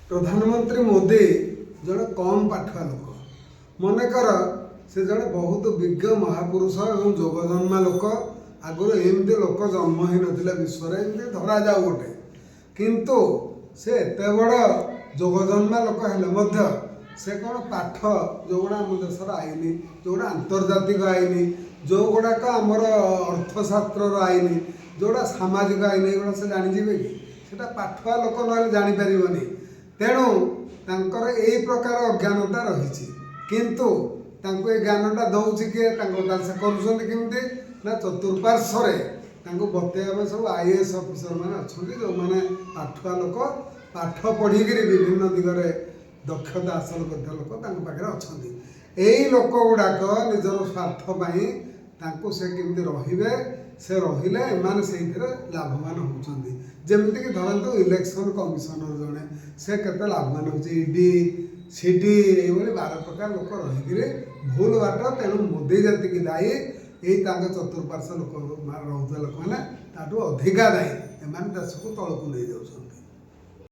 प्रधानमंत्री मोदी जड़े कम पाठुआ लोक मनकर से जड़े बहुत विज्ञ महापुरुष और जोगजन्मा लोक आगुरी एमती लोक जन्म ही नथिले विश्व एमती धरा जाऊ गोटे किंतु से एत बड़ जोगजन्मा लोक हेले से कौन पाठ जो गुड़ा आम देशर आईन जो गुड़ा आंतर्जातिक आईन जो गुड़ाक आमर अर्थशास्त्र आईन जोड़ा सामाजिक आईन एगुड़ा से जानीजे कि सेटा पाठुआ लोक ना जापर तेणु तांकर यही प्रकार अज्ञानता रही किंतु तांको ए ज्ञानटा दौची किए से करुँच ना चतुर्पार्श्व बतैया सब आईएएस अफिसर मैंने अच्छा जो मैंने पाठुआ लोक पाठ पढ़िक विभिन्न दिगरे दक्षता हासिल कर लोक पाखे अच्छा यही लोक गुड़ाक निजर स्वार्थपाई से केमती रे से रहिले एमाने से लाभवान होती जमीक धरतु इलेक्शन कमिशनर जड़े से केते लाभवान हो ईडी सीडी ये 12 प्रकार लोक रहीकि भूल बाट तेणु मोदी जी दायी यही चतुर्पार्श्व लोक रोकता लोक मैंने अधिका दायी एम देश को तौक नहीं जाऊँ।